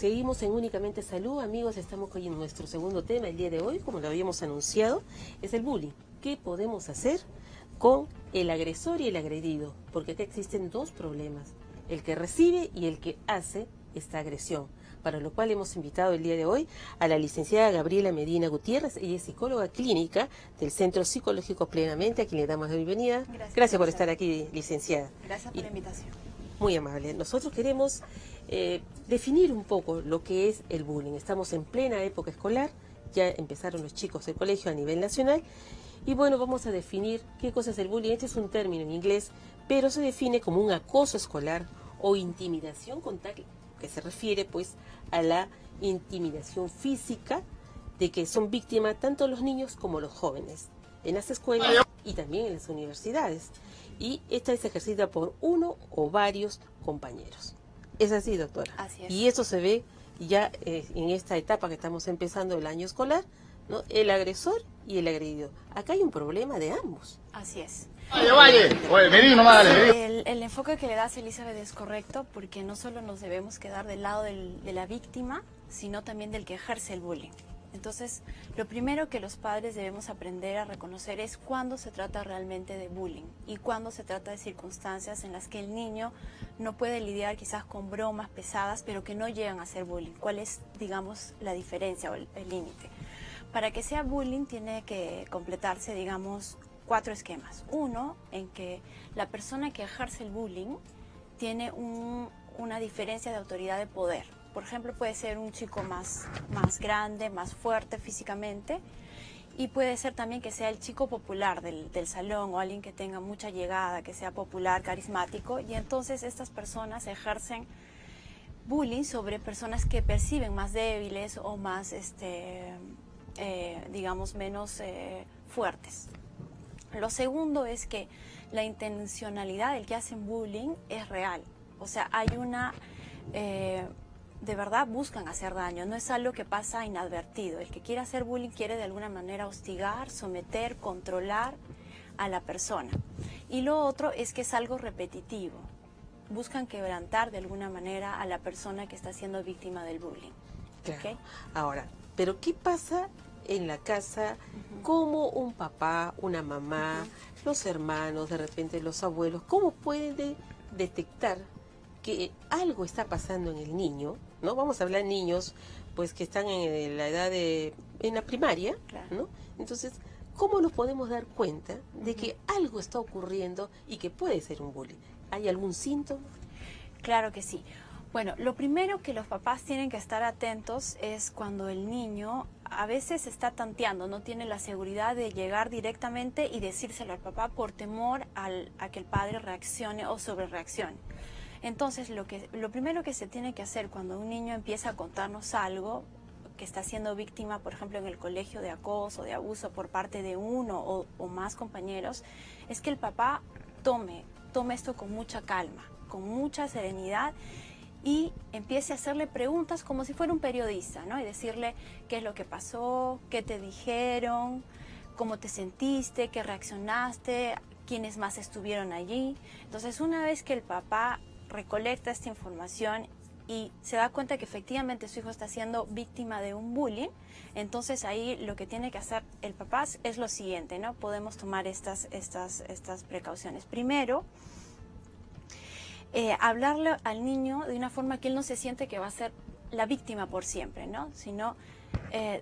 Seguimos en Únicamente Salud, amigos, estamos con nuestro segundo tema el día de hoy, como lo habíamos anunciado, es el bullying. ¿Qué podemos hacer con el agresor y el agredido? Porque acá existen dos problemas, el que recibe y el que hace esta agresión, para lo cual hemos invitado el día de hoy a la licenciada Gabriela Medina Gutiérrez. Ella es psicóloga clínica del Centro Psicológico Plenamente, a quien le damos la bienvenida. Gracias por estar aquí, licenciada. Gracias por la invitación. Muy amable. Nosotros queremos definir un poco lo que es el bullying. Estamos en plena época escolar, ya empezaron los chicos del colegio a nivel nacional, y bueno, vamos a definir qué cosa es el bullying. Este es un término en inglés, pero se define como un acoso escolar o intimidación con tal que se refiere pues a la intimidación física de que son víctimas tanto los niños como los jóvenes en las escuelas y también en las universidades. Y esta es ejercida por uno o varios compañeros. ¿Es así, doctora? Así es. Y eso se ve ya en esta etapa que estamos empezando el año escolar, ¿no? El agresor y el agredido. Acá hay un problema de ambos. Así es. El enfoque que le das, Elizabeth, es correcto, porque no solo nos debemos quedar del lado de la víctima, sino también del que ejerce el bullying. Entonces, lo primero que los padres debemos aprender a reconocer es cuándo se trata realmente de bullying y cuándo se trata de circunstancias en las que el niño no puede lidiar quizás con bromas pesadas, pero que no llegan a ser bullying. ¿Cuál es, digamos, la diferencia o el límite? Para que sea bullying tiene que completarse, digamos, 4 esquemas. Uno, en que la persona que ejerce el bullying tiene una diferencia de autoridad de poder. Por ejemplo, puede ser un chico más grande, más fuerte físicamente, y puede ser también que sea el chico popular del salón o alguien que tenga mucha llegada, que sea popular, carismático, y entonces estas personas ejercen bullying sobre personas que perciben más débiles o más, digamos, menos fuertes. Lo segundo es que la intencionalidad del que hacen bullying es real, o sea, hay una... de verdad buscan hacer daño, no es algo que pasa inadvertido. El que quiere hacer bullying quiere de alguna manera hostigar, someter, controlar a la persona. Y lo otro es que es algo repetitivo. Buscan quebrantar de alguna manera a la persona que está siendo víctima del bullying. Claro. ¿Okay? Ahora, ¿pero qué pasa en la casa? ¿Cómo un papá, una mamá, los hermanos, de repente los abuelos, cómo pueden detectar que algo está pasando en el niño, ¿no? Vamos a hablar de niños pues que están en la edad en la primaria, Claro. ¿no? Entonces, ¿cómo nos podemos dar cuenta de que algo está ocurriendo y que puede ser un bullying? ¿Hay algún síntoma? Claro que sí. Bueno, lo primero que los papás tienen que estar atentos es cuando el niño a veces está tanteando, no tiene la seguridad de llegar directamente y decírselo al papá por temor a que el padre reaccione o sobrereaccione. Entonces, lo primero que se tiene que hacer cuando un niño empieza a contarnos algo, que está siendo víctima, por ejemplo, en el colegio de acoso, de abuso por parte de uno o más compañeros, es que el papá tome esto con mucha calma, con mucha serenidad, y empiece a hacerle preguntas como si fuera un periodista, ¿no? Y decirle qué es lo que pasó, qué te dijeron, cómo te sentiste, qué reaccionaste, quiénes más estuvieron allí. Entonces, una vez que el papá recolecta esta información y se da cuenta que efectivamente su hijo está siendo víctima de un bullying, entonces ahí lo que tiene que hacer el papá es lo siguiente, ¿no? Podemos tomar estas precauciones. Primero, hablarle al niño de una forma que él no se siente que va a ser la víctima por siempre, ¿no? Sino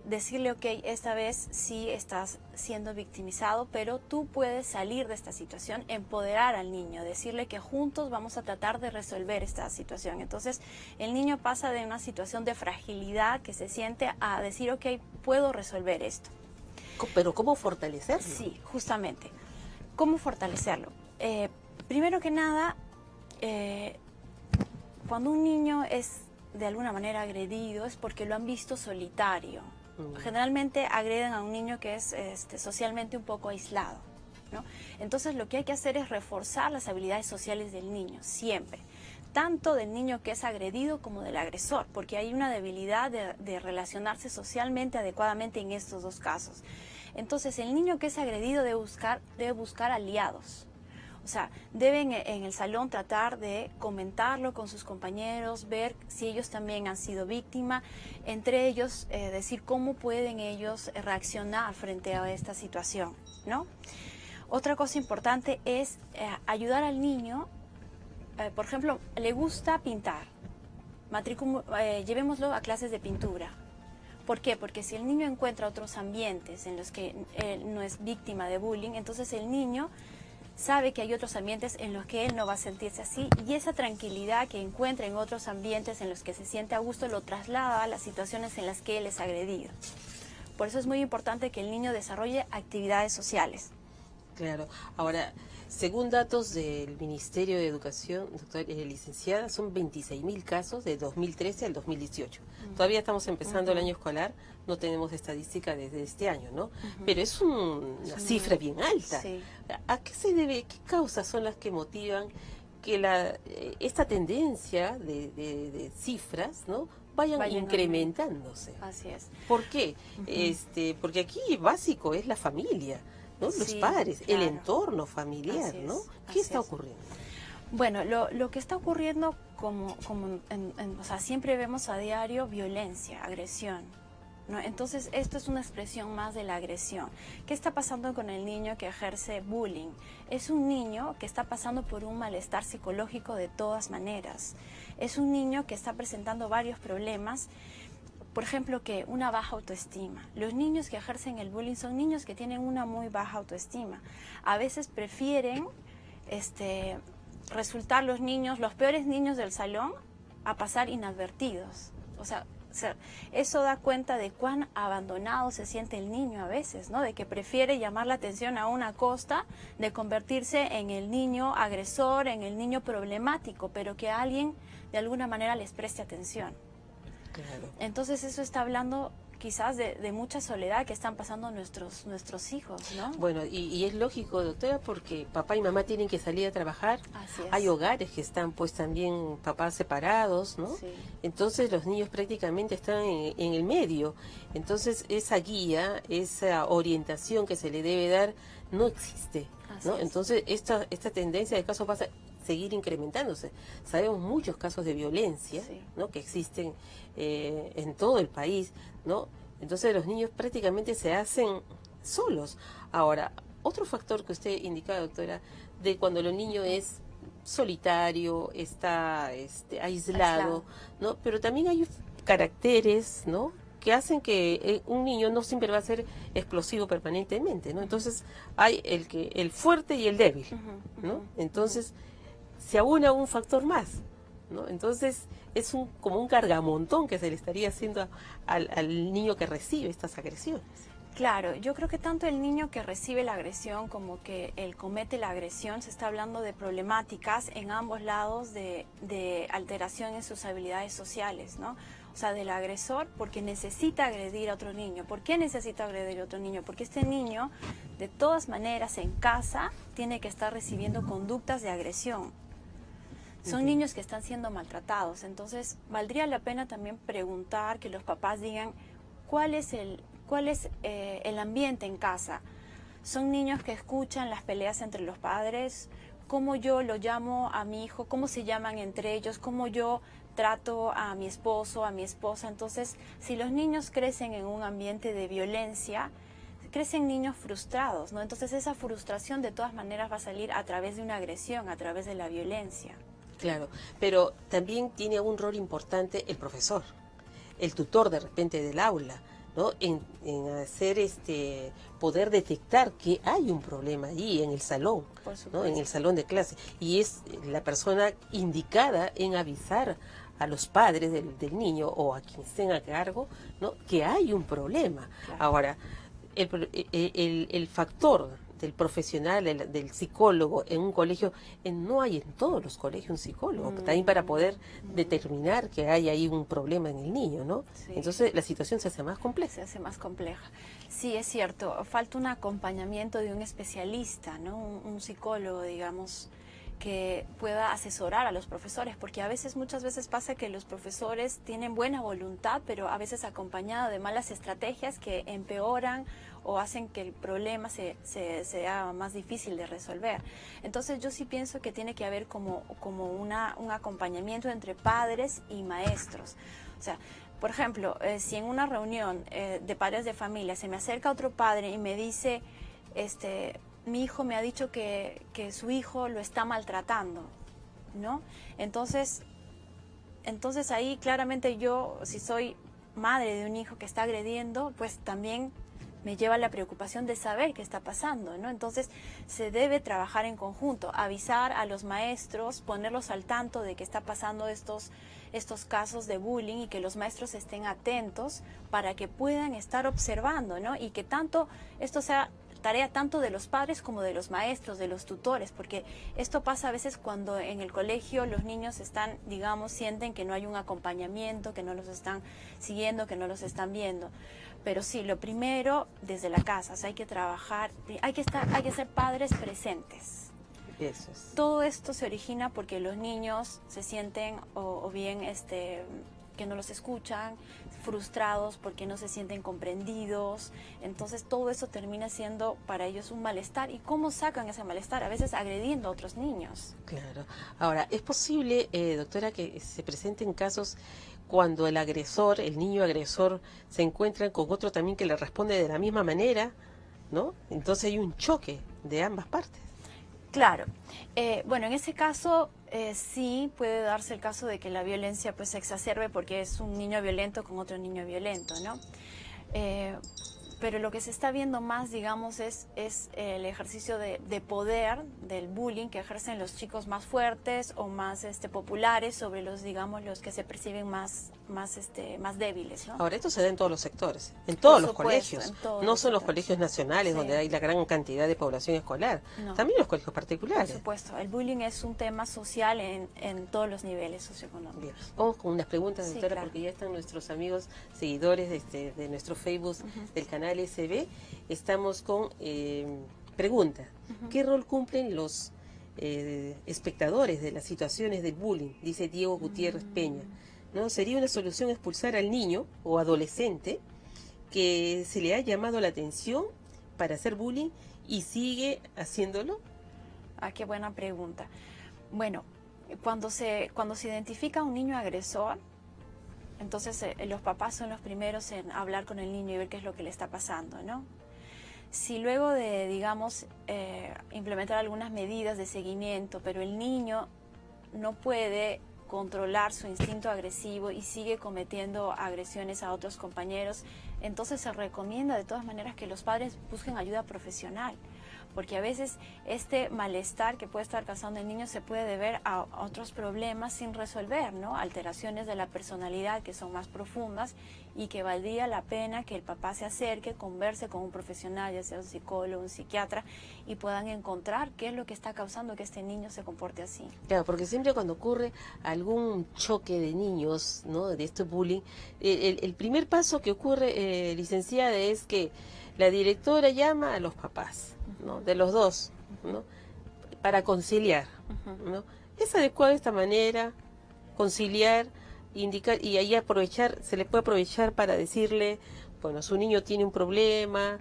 decirle, ok, esta vez sí estás siendo victimizado, pero tú puedes salir de esta situación, empoderar al niño, decirle que juntos vamos a tratar de resolver esta situación. Entonces, el niño pasa de una situación de fragilidad que se siente a decir, ok, puedo resolver esto. Pero ¿cómo fortalecerlo? Sí, justamente. ¿Cómo fortalecerlo? Primero que nada, cuando un niño es de alguna manera agredido es porque lo han visto solitario. Generalmente agreden a un niño que es socialmente un poco aislado, ¿no? Entonces lo que hay que hacer es reforzar las habilidades sociales del niño, siempre. Tanto del niño que es agredido como del agresor, porque hay una debilidad de relacionarse socialmente adecuadamente en estos dos casos. Entonces el niño que es agredido debe buscar aliados. O sea, deben en el salón tratar de comentarlo con sus compañeros, ver si ellos también han sido víctimas, entre ellos decir cómo pueden ellos reaccionar frente a esta situación, ¿no? Otra cosa importante es ayudar al niño, por ejemplo, le gusta pintar, llevémoslo a clases de pintura. ¿Por qué? Porque si el niño encuentra otros ambientes en los que él no es víctima de bullying, entonces el niño sabe que hay otros ambientes en los que él no va a sentirse así, y esa tranquilidad que encuentra en otros ambientes en los que se siente a gusto lo traslada a las situaciones en las que él es agredido. Por eso es muy importante que el niño desarrolle actividades sociales. Claro. Ahora, según datos del Ministerio de Educación, licenciada, son 26.000 casos de 2013 al 2018. Todavía estamos empezando el año escolar, no tenemos estadística desde este año, ¿no? Pero es una cifra bien alta. Sí. ¿A qué se debe, qué causas son las que motivan que esta tendencia de cifras, ¿no?, vayan incrementándose? Así es. ¿Por qué? Porque aquí básico es la familia, ¿no? Los Sí, padres, claro. el entorno familiar, ¿no? ¿Qué está ocurriendo? Bueno, lo que está ocurriendo, o sea, siempre vemos a diario violencia, agresión, ¿no? Entonces, esto es una expresión más de la agresión. ¿Qué está pasando con el niño que ejerce bullying? Es un niño que está pasando por un malestar psicológico de todas maneras. Es un niño que está presentando varios problemas. Por ejemplo, que una baja autoestima. Los niños que ejercen el bullying son niños que tienen una muy baja autoestima. A veces prefieren resultar los peores niños del salón, a pasar inadvertidos. O sea, eso da cuenta de cuán abandonado se siente el niño a veces, ¿no? De que prefiere llamar la atención a una costa de convertirse en el niño agresor, en el niño problemático, pero que alguien de alguna manera les preste atención. Claro. Entonces eso está hablando quizás de mucha soledad que están pasando nuestros hijos, ¿no? Bueno, y es lógico, doctora, porque papá y mamá tienen que salir a trabajar. Así es. Hay hogares que están pues también papás separados, ¿no? Sí. Entonces los niños prácticamente están en el medio. Entonces esa guía, esa orientación que se le debe dar no existe, ¿no? Así es. Entonces esta tendencia de casos pasa seguir incrementándose. Sabemos muchos casos de violencia, Sí. ¿no?, que existen en todo el país, ¿no? Entonces los niños prácticamente se hacen solos. Ahora, otro factor que usted indicaba, doctora, de cuando el niño es solitario, está aislado, ¿no? Pero también hay caracteres, ¿no?, que hacen que un niño no siempre va a ser explosivo permanentemente, ¿no? Entonces hay el fuerte y el débil, ¿no? Entonces se aúna un factor más, ¿no? Entonces es como un cargamontón que se le estaría haciendo al niño que recibe estas agresiones. Claro, yo creo que tanto el niño que recibe la agresión como que él comete la agresión, se está hablando de problemáticas en ambos lados de alteración en sus habilidades sociales, ¿no? O sea, del agresor porque necesita agredir a otro niño. ¿Por qué necesita agredir a otro niño? Porque este niño, de todas maneras, en casa, tiene que estar recibiendo conductas de agresión. Son niños que están siendo maltratados, entonces valdría la pena también preguntar, que los papás digan cuál es el ambiente en casa. Son niños que escuchan las peleas entre los padres, cómo yo lo llamo a mi hijo, cómo se llaman entre ellos, cómo yo trato a mi esposo, a mi esposa. Entonces, si los niños crecen en un ambiente de violencia, crecen niños frustrados, ¿no? Entonces esa frustración de todas maneras va a salir a través de una agresión, a través de la violencia. Claro, pero también tiene un rol importante el profesor, el tutor de repente del aula, ¿no? En hacer poder detectar que hay un problema allí en el salón, ¿no?, en el salón de clase, y es la persona indicada en avisar a los padres del niño o a quien estén a cargo, ¿no?, que hay un problema. Claro. Ahora, el factor del profesional, del psicólogo en un colegio, no hay en todos los colegios un psicólogo, también para poder determinar que hay ahí un problema en el niño, ¿no? Sí. Entonces la situación se hace más compleja. Se hace más compleja. Sí, es cierto, falta un acompañamiento de un especialista, ¿no? Un psicólogo, digamos, que pueda asesorar a los profesores, porque a veces, muchas veces pasa que los profesores tienen buena voluntad, pero a veces acompañado de malas estrategias que empeoran o hacen que el problema sea más difícil de resolver. Entonces yo sí pienso que tiene que haber como un acompañamiento entre padres y maestros. O sea, por ejemplo, si en una reunión de padres de familia se me acerca otro padre y me dice, mi hijo me ha dicho que su hijo lo está maltratando, ¿no? Entonces ahí claramente yo, si soy madre de un hijo que está agrediendo, pues también me lleva la preocupación de saber qué está pasando, ¿no? Entonces se debe trabajar en conjunto, avisar a los maestros, ponerlos al tanto de que está pasando estos casos de bullying y que los maestros estén atentos para que puedan estar observando, ¿no? Y que tanto esto sea tarea tanto de los padres como de los maestros, de los tutores, porque esto pasa a veces cuando en el colegio los niños están, digamos, sienten que no hay un acompañamiento, que no los están siguiendo, que no los están viendo. Pero sí, lo primero desde la casa, o sea, hay que trabajar, hay que ser padres presentes. Eso es. Todo esto se origina porque los niños se sienten o bien que no los escuchan, frustrados porque no se sienten comprendidos. Entonces todo eso termina siendo para ellos un malestar. ¿Y cómo sacan ese malestar? A veces agrediendo a otros niños. Claro. Ahora, ¿es posible, doctora, que se presenten casos cuando el agresor, el niño agresor, se encuentra con otro también que le responde de la misma manera, ¿no? Entonces hay un choque de ambas partes. Claro. Bueno, en ese caso sí puede darse el caso de que la violencia pues se exacerbe porque es un niño violento con otro niño violento, ¿no? Pero lo que se está viendo más, digamos, es el ejercicio de poder del bullying que ejercen los chicos más fuertes o más populares sobre los, digamos, los que se perciben más débiles, ¿no? Ahora, esto se da en todos los sectores, en todos los supuesto, colegios. en todos No los son los sectores. colegios nacionales Sí. donde hay la gran cantidad de población escolar, No. también los colegios Por particulares. supuesto, el bullying es un tema social en todos los niveles socioeconómicos. Bien, vamos con unas preguntas, Sí, doctora, claro. porque ya están nuestros amigos seguidores de nuestro Facebook del canal SB. Estamos con pregunta. ¿Qué rol cumplen los espectadores de las situaciones del bullying? Dice Diego Gutiérrez Peña. ¿No? ¿Sería una solución expulsar al niño o adolescente que se le ha llamado la atención para hacer bullying y sigue haciéndolo? Ah, qué buena pregunta. Bueno, cuando se identifica a un niño agresor, entonces los papás son los primeros en hablar con el niño y ver qué es lo que le está pasando, ¿no? Si luego de, digamos, implementar algunas medidas de seguimiento, pero el niño no puede controlar su instinto agresivo y sigue cometiendo agresiones a otros compañeros, entonces se recomienda de todas maneras que los padres busquen ayuda profesional, porque a veces este malestar que puede estar causando el niño se puede deber a otros problemas sin resolver, ¿no? Alteraciones de la personalidad que son más profundas y que valdría la pena que el papá se acerque, converse con un profesional, ya sea un psicólogo, un psiquiatra, y puedan encontrar qué es lo que está causando que este niño se comporte así. Claro, porque siempre cuando ocurre algún choque de niños, ¿no? De este bullying, el primer paso que ocurre, licenciada, es que la directora llama a los papás, ¿no? De los dos, ¿no? Para conciliar, ¿no? Es adecuado de esta manera, conciliar, indicar, y ahí se le puede aprovechar para decirle, bueno, su niño tiene un problema,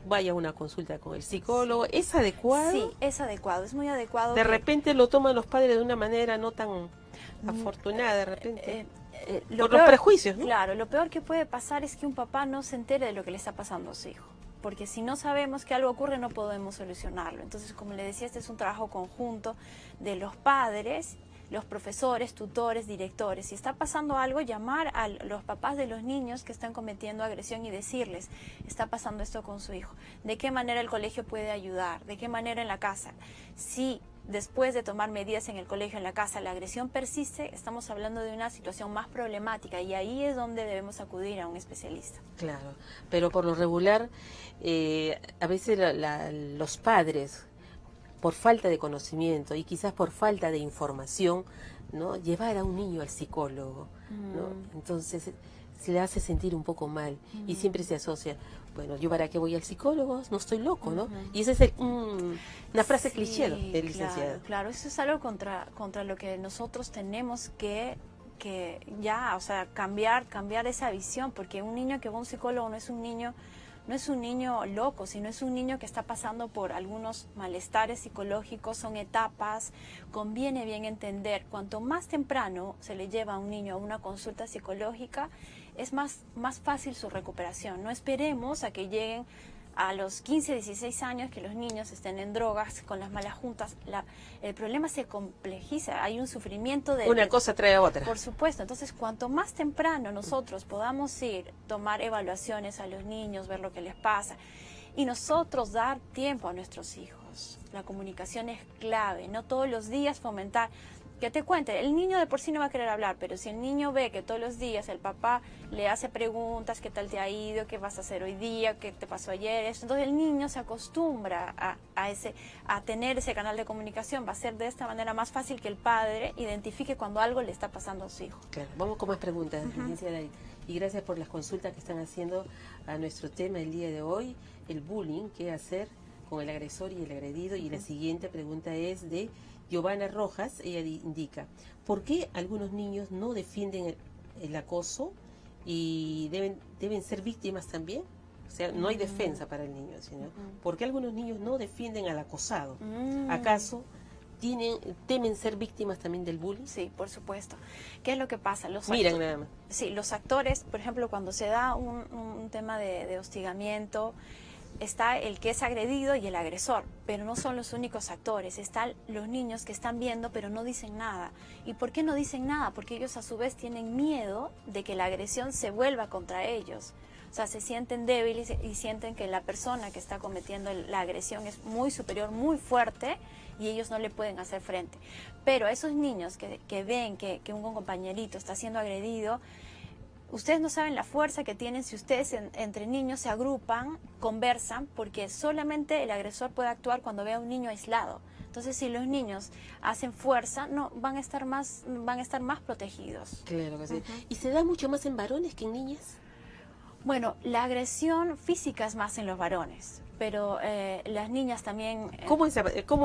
vaya a una consulta con el psicólogo. Sí. ¿Es adecuado? Sí, es adecuado, es muy adecuado. De que- repente lo toman los padres de una manera no tan afortunada, de repente. lo Por los prejuicios, ¿no? Claro, lo peor que puede pasar es que un papá no se entere de lo que le está pasando a su hijo. Porque si no sabemos que algo ocurre, no podemos solucionarlo. Entonces, como le decía, este es un trabajo conjunto de los padres, los profesores, tutores, directores. Si está pasando algo, llamar a los papás de los niños que están cometiendo agresión y decirles, está pasando esto con su hijo. ¿De qué manera el colegio puede ayudar? ¿De qué manera en la casa? Si después de tomar medidas en el colegio, en la casa, la agresión persiste, estamos hablando de una situación más problemática y ahí es donde debemos acudir a un especialista. Claro, pero por lo regular, a veces los padres, por falta de conocimiento y quizás por falta de información, ¿no? Llevar a un niño al psicólogo, ¿no? Entonces se le hace sentir un poco mal y siempre se asocia, bueno, ¿yo para qué voy al psicólogo? No estoy loco, ¿no? Y esa es una frase cliché del licenciado. Claro, eso es algo contra lo que nosotros tenemos que ya, o sea, cambiar esa visión, porque un niño que va a un psicólogo no es un niño loco, sino es un niño que está pasando por algunos malestares psicológicos, son etapas. Conviene bien entender, cuanto más temprano se le lleva a un niño a una consulta psicológica, es más fácil su recuperación. No esperemos a que lleguen a los 15, 16 años, que los niños estén en drogas, con las malas juntas. El problema se complejiza, hay un sufrimiento de... Una cosa trae a otra. Por supuesto, entonces cuanto más temprano nosotros podamos ir, tomar evaluaciones a los niños, ver lo que les pasa, y nosotros dar tiempo a nuestros hijos. La comunicación es clave, no todos los días fomentar... Que te cuente, el niño de por sí no va a querer hablar, pero si el niño ve que todos los días el papá le hace preguntas, qué tal te ha ido, qué vas a hacer hoy día, qué te pasó ayer, entonces el niño se acostumbra a tener ese canal de comunicación. Va a ser de esta manera más fácil que el padre identifique cuando algo le está pasando a su hijo. Claro, vamos con más preguntas, licenciada, y gracias por las consultas que están haciendo a nuestro tema el día de hoy, el bullying, qué hacer con el agresor y el agredido. Y la siguiente pregunta es de Giovanna Rojas. Ella indica, ¿por qué algunos niños no defienden el acoso y deben ser víctimas también? O sea, no hay defensa para el niño, sino ¿por qué algunos niños no defienden al acosado? ¿Acaso temen ser víctimas también del bullying? Sí, por supuesto. ¿Qué es lo que pasa? Miran nada más. Sí, los actores, por ejemplo, cuando se da un tema de hostigamiento, está el que es agredido y el agresor, pero no son los únicos actores. Están los niños que están viendo pero no dicen nada. ¿Y por qué no dicen nada? Porque ellos a su vez tienen miedo de que la agresión se vuelva contra ellos. O sea, se sienten débiles y sienten que la persona que está cometiendo la agresión es muy superior, muy fuerte, y ellos no le pueden hacer frente. Pero a esos niños que ven que un compañerito está siendo agredido, ustedes no saben la fuerza que tienen si ustedes entre niños se agrupan, conversan, porque solamente el agresor puede actuar cuando ve a un niño aislado. Entonces, si los niños hacen fuerza, no van a estar más protegidos. Claro que sí. ¿Y se da mucho más en varones que en niñas? Bueno, la agresión física es más en los varones, pero las niñas también... ¿Cómo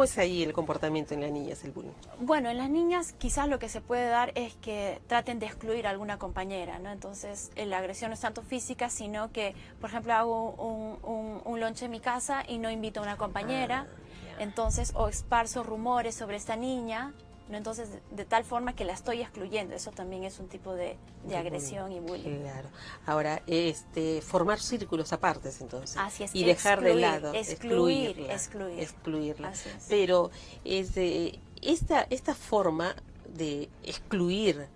es ahí el comportamiento en las niñas, el bullying? Bueno, en las niñas quizás lo que se puede dar es que traten de excluir a alguna compañera, ¿no? Entonces, la agresión no es tanto física, sino que, por ejemplo, hago un lonche en mi casa y no invito a una compañera, entonces, o esparzo rumores sobre esta niña, ¿no? Entonces, de tal forma que la estoy excluyendo. Eso también es un tipo de agresión y bullying. Claro. Ahora, formar círculos apartes, entonces. Así es. Y dejar de lado. Excluirla. Excluirla. Así es. Pero esta forma de excluir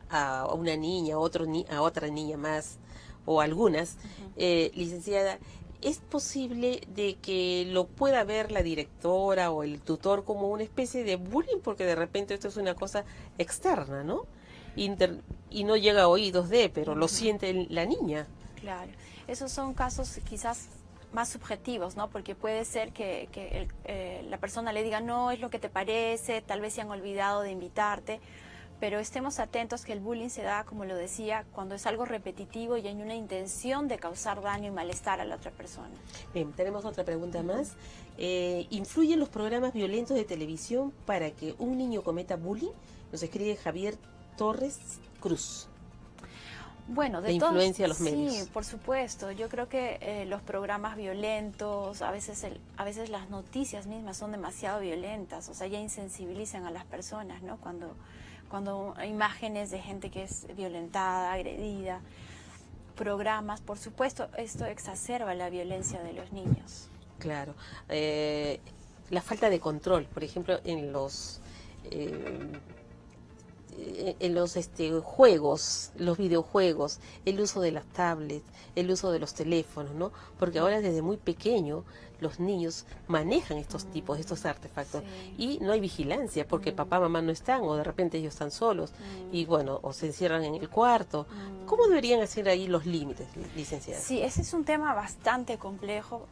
a una niña, a otra niña más, o algunas, licenciada, ¿es posible de que lo pueda ver la directora o el tutor como una especie de bullying? Porque de repente esto es una cosa externa, ¿no? Y no llega a oídos pero lo siente la niña. Claro. Esos son casos quizás más subjetivos, ¿no? Porque puede ser que la persona le diga, no, es lo que te parece, tal vez se han olvidado de invitarte. Pero estemos atentos que el bullying se da, como lo decía, cuando es algo repetitivo y hay una intención de causar daño y malestar a la otra persona. Bien, tenemos otra pregunta más. ¿Influyen los programas violentos de televisión para que un niño cometa bullying? Nos escribe Javier Torres Cruz. Bueno, de influencia a los medios. Sí, por supuesto. Yo creo que los programas violentos, a veces las noticias mismas son demasiado violentas, o sea, ya insensibilizan a las personas, ¿no? Cuando hay imágenes de gente que es violentada, agredida, programas, por supuesto, esto exacerba la violencia de los niños. Claro. La falta de control, por ejemplo, en los juegos, los videojuegos, el uso de las tablets, el uso de los teléfonos, ¿no? Porque ahora desde muy pequeño los niños manejan estos artefactos, y no hay vigilancia porque papá, mamá no están, o de repente ellos están solos, y bueno, o se encierran en el cuarto. ¿Cómo deberían hacer ahí los límites, licenciada? Sí, ese es un tema bastante complejo,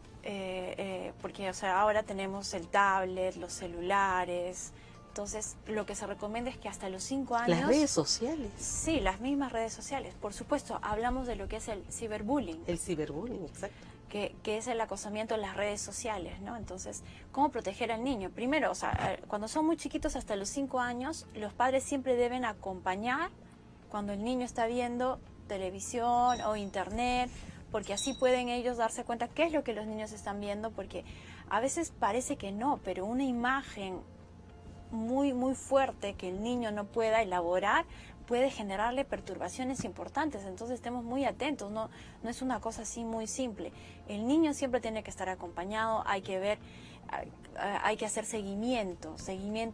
porque, o sea, ahora tenemos el tablet, los celulares. Entonces, lo que se recomienda es que hasta los 5 años... Las redes sociales. Sí, las mismas redes sociales. Por supuesto, hablamos de lo que es el ciberbullying. El ciberbullying, exacto. Que es el acosamiento en las redes sociales, ¿no? Entonces, ¿cómo proteger al niño? Primero, o sea, cuando son muy chiquitos, hasta los 5 años, los padres siempre deben acompañar cuando el niño está viendo televisión o internet, porque así pueden ellos darse cuenta qué es lo que los niños están viendo, porque a veces parece que no, pero una imagen muy, muy fuerte que el niño no pueda elaborar puede generarle perturbaciones importantes. Entonces estemos muy atentos, no es una cosa así muy simple. El niño siempre tiene que estar acompañado, hay que ver, hay que hacer seguimiento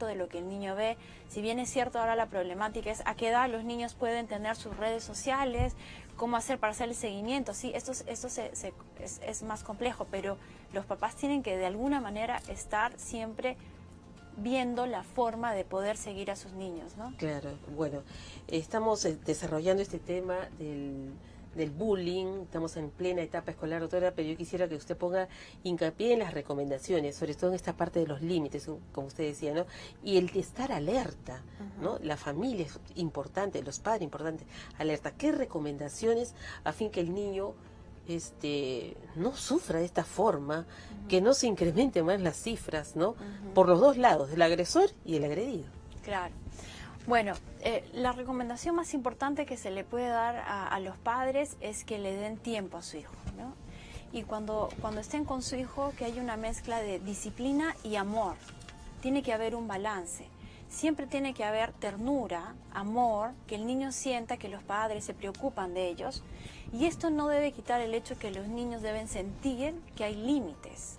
de lo que el niño ve. Si bien es cierto, ahora la problemática es a qué edad los niños pueden tener sus redes sociales, cómo hacer para hacer el seguimiento. Sí, esto es más complejo, pero los papás tienen que de alguna manera estar siempre viendo la forma de poder seguir a sus niños, ¿no? Claro, bueno, estamos desarrollando este tema del bullying, estamos en plena etapa escolar, doctora, pero yo quisiera que usted ponga hincapié en las recomendaciones, sobre todo en esta parte de los límites, como usted decía, ¿no? Y el de estar alerta, ¿no? La familia es importante, los padres importantes, alerta. ¿Qué recomendaciones a fin que el niño no sufra de esta forma, que no se incrementen más las cifras, ¿no? Por los dos lados, el agresor y el agredido? Claro. Bueno, la recomendación más importante que se le puede dar a los padres es que le den tiempo a su hijo, ¿no? Y cuando estén con su hijo, que haya una mezcla de disciplina y amor. Tiene que haber un balance. Siempre tiene que haber ternura, amor, que el niño sienta que los padres se preocupan de ellos. Y esto no debe quitar el hecho que los niños deben sentir que hay límites.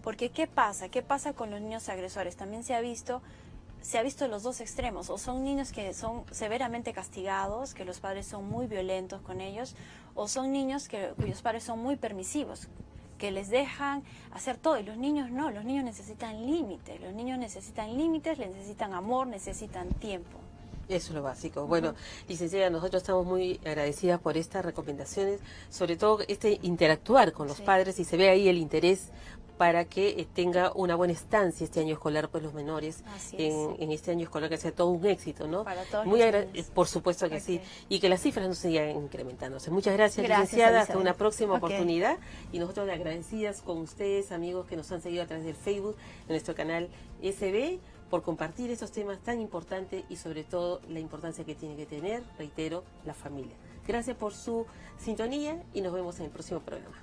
Porque ¿qué pasa? ¿Qué pasa con los niños agresores? También se ha visto los dos extremos. O son niños que son severamente castigados, que los padres son muy violentos con ellos, o son niños cuyos padres son muy permisivos, que les dejan hacer todo. Y los niños no, los niños necesitan límites. Los niños necesitan límites, necesitan amor, necesitan tiempo. Eso es lo básico. Bueno, licenciada, nosotros estamos muy agradecidas por estas recomendaciones, sobre todo interactuar con los padres, y se ve ahí el interés para que tenga una buena estancia este año escolar, pues los menores, en este año escolar, que sea todo un éxito, ¿no? Para todos muy los niños. Por supuesto que sí, y que las cifras no sigan incrementándose. Muchas gracias, licenciada, hasta una próxima oportunidad, y nosotros agradecidas con ustedes, amigos que nos han seguido a través del Facebook, de nuestro canal SB, por compartir estos temas tan importantes y sobre todo la importancia que tiene que tener, reitero, la familia. Gracias por su sintonía y nos vemos en el próximo programa.